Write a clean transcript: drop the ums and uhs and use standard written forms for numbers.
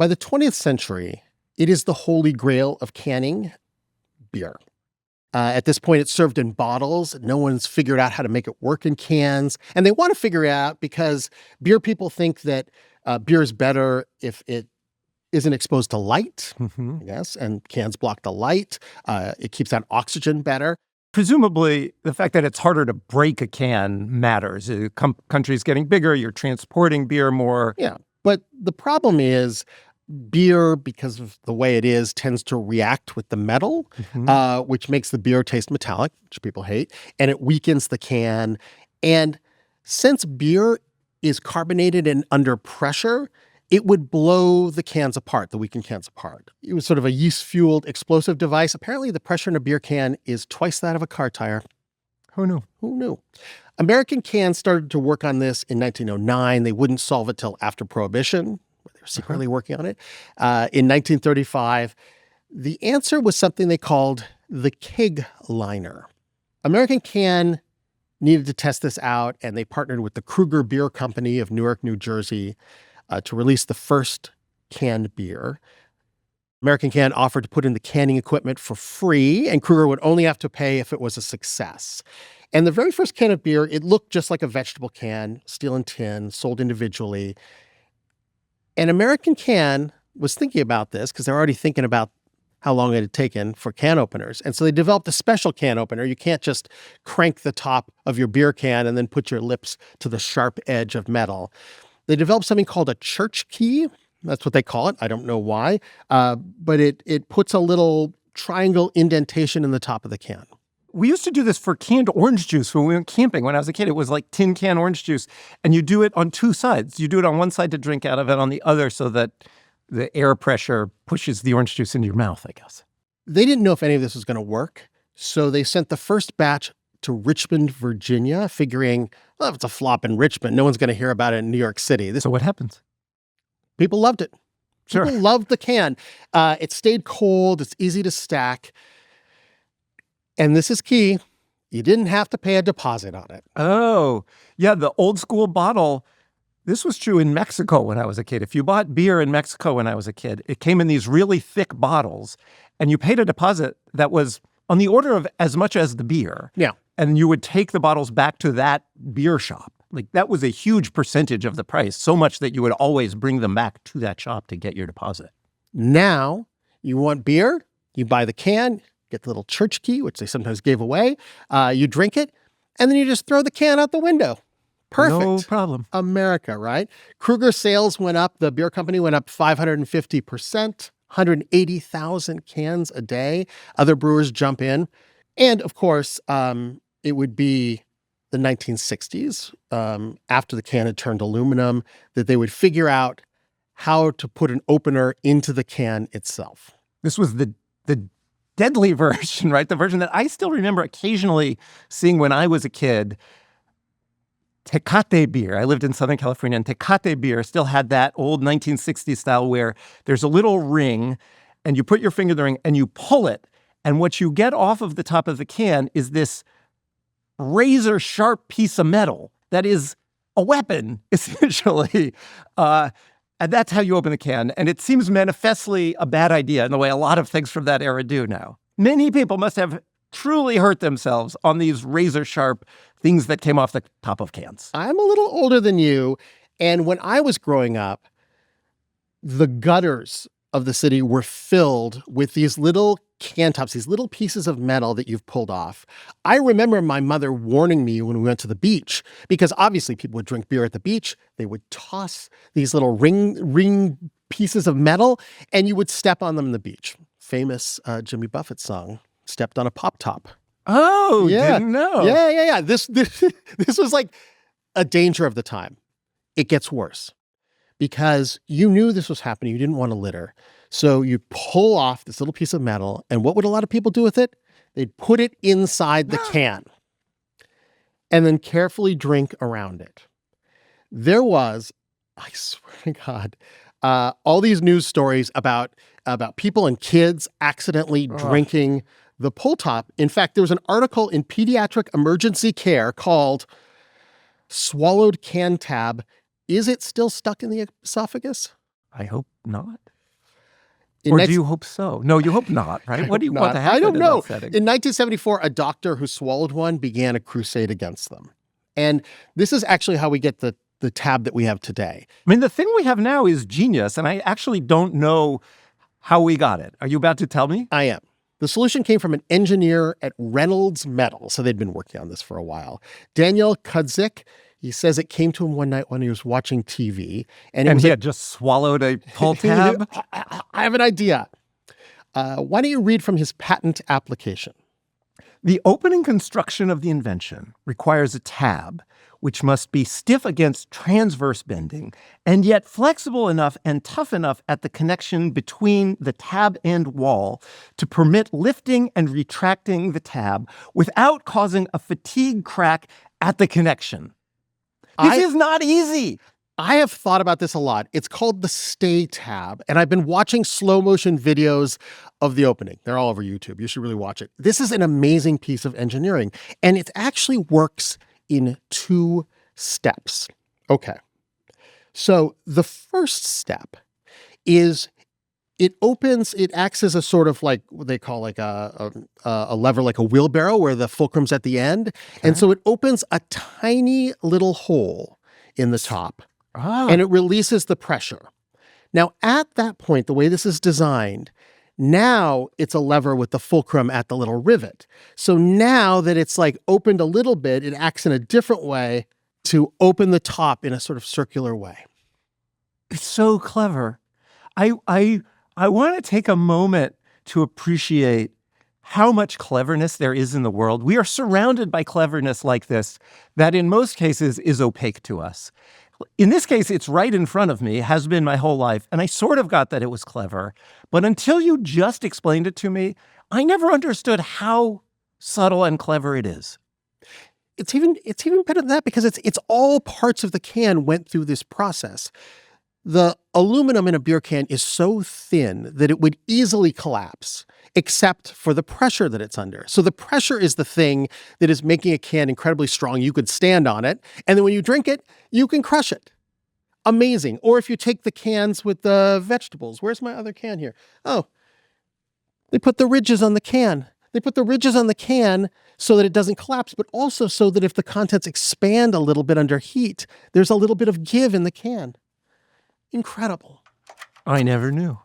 By the 20th century, it is the holy grail of canning beer. At this point, it's served in bottles. No one's figured out how to make it work in cans. And they want to figure it out because beer people think that beer is better if it isn't exposed to light, yes, and cans block the light. It keeps out oxygen better. Presumably, the fact that it's harder to break a can matters. Country's getting bigger, you're transporting beer more. Yeah, but the problem is beer, because of the way it is, tends to react with the metal, which makes the beer taste metallic, which people hate, and it weakens the can. And since beer is carbonated and under pressure, it would blow the cans apart, the weakened cans apart. It was sort of a yeast-fueled explosive device. Apparently, the pressure in a beer can is twice that of a car tire. Who knew? Who knew? American cans started to work on this in 1909. They wouldn't solve it till after Prohibition. They were secretly working on it. In 1935, the answer was something they called the keg liner. American Can needed to test this out, and they partnered with the Kruger Beer Company of Newark, New Jersey, to release the first canned beer. American Can offered to put in the canning equipment for free, and Kruger would only have to pay if it was a success. And the very first can of beer, it looked just like a vegetable can, steel and tin, sold individually. And American Can was thinking about this because they're already thinking about how long it had taken for can openers. And so they developed a special can opener. You can't just crank the top of your beer can and then put your lips to the sharp edge of metal. They developed something called a church key. That's what they call it. I don't know why. But it puts a little triangle indentation in the top of the can. We used to do this for canned orange juice when we went camping. When I was a kid, it was like tin can orange juice. And you do it on two sides. You do it on one side to drink out of it, on the other so that the air pressure pushes the orange juice into your mouth, I guess. They didn't know if any of this was going to work. So they sent the first batch to Richmond, Virginia, figuring, well, if it's a flop in Richmond, no one's going to hear about it in New York City. So what happens? People loved it. Sure. People loved the can. It stayed cold. It's easy to stack. And this is key. You didn't have to pay a deposit on it. Oh, yeah, the old school bottle. This was true in Mexico when I was a kid. If you bought beer in Mexico when I was a kid, it came in these really thick bottles, and you paid a deposit that was on the order of as much as the beer. Yeah. And you would take the bottles back to that beer shop. Like, that was a huge percentage of the price, so much that you would always bring them back to that shop to get your deposit. Now, you want beer, you buy the can, get the little church key, which they sometimes gave away, you drink it, and then you just throw the can out the window. Perfect. No problem. America, right? Kruger sales went up. The beer company went up 550%, 180,000 cans a day. Other brewers jump in. And, of course, it would be the 1960s, after the can had turned aluminum, that they would figure out how to put an opener into the can itself. This was the deadly version, right? The version that I still remember occasionally seeing when I was a kid. Tecate beer. I lived in Southern California, and Tecate beer still had that old 1960s style where there's a little ring, and you put your finger in the ring, and you pull it, and what you get off of the top of the can is this razor-sharp piece of metal that is a weapon, essentially. And that's how you open the can. And it seems manifestly a bad idea in the way a lot of things from that era do now. Many people must have truly hurt themselves on these razor-sharp things that came off the top of cans. I'm a little older than you, and when I was growing up, the gutters of the city were filled with these little can tops, these little pieces of metal that you've pulled off. I remember my mother warning me when we went to the beach, because obviously people would drink beer at the beach. They would toss these little ring pieces of metal, and you would step on them in the beach. Famous Jimmy Buffett song, Stepped on a Pop Top. Oh, yeah. Didn't know. Yeah. This was like a danger of the time. It gets worse because you knew this was happening. You didn't want to litter. So you pull off this little piece of metal, and what would a lot of people do with it? They'd put it inside the can and then carefully drink around it. There was, I swear to God, all these news stories about people and kids accidentally drinking the pull top. In fact, there was an article in Pediatric Emergency Care called Swallowed Can Tab. Is it still stuck in the esophagus? I hope not. In Or nineteen- do you hope so? No, you hope not, right? What do you want not. to happen I don't in know. that setting? In 1974, a doctor who swallowed one began a crusade against them. And this is actually how we get the tab that we have today. I mean, the thing we have now is genius, and I actually don't know how we got it. Are you about to tell me? I am. The solution came from an engineer at Reynolds Metal, so they'd been working on this for a while. Daniel Kudzik, he says it came to him one night when he was watching TV. And he had just swallowed a pull tab? I have an idea. Why don't you read from his patent application? The opening construction of the invention requires a tab, which must be stiff against transverse bending, and yet flexible enough and tough enough at the connection between the tab and wall to permit lifting and retracting the tab without causing a fatigue crack at the connection. This is not easy. I have thought about this a lot. It's called the Stay tab, and I've been watching slow motion videos of the opening. They're all over YouTube. You should really watch it. This is an amazing piece of engineering, and it actually works in 2 steps. Okay. So the first step is it acts as a sort of like what they call like a lever, like a wheelbarrow where the fulcrum's at the end. Okay. And so it opens a tiny little hole in the top and it releases the pressure. Now, at that point, the way this is designed, now it's a lever with the fulcrum at the little rivet. So now that it's like opened a little bit, it acts in a different way to open the top in a sort of circular way. It's so clever. I want to take a moment to appreciate how much cleverness there is in the world. We are surrounded by cleverness like this that in most cases is opaque to us. In this case, it's right in front of me, has been my whole life, and I sort of got that it was clever. But until you just explained it to me, I never understood how subtle and clever it is. It's even better than that because it's all parts of the can went through this process. The aluminum in a beer can is so thin that it would easily collapse, except for the pressure that it's under. So the pressure is the thing that is making a can incredibly strong. You could stand on it, and then when you drink it, you can crush it. Amazing. Or if you take the cans with the vegetables. Where's my other can here? Oh, they put the ridges on the can. They put the ridges on the can so that it doesn't collapse, but also so that if the contents expand a little bit under heat, there's a little bit of give in the can. Incredible. I never knew.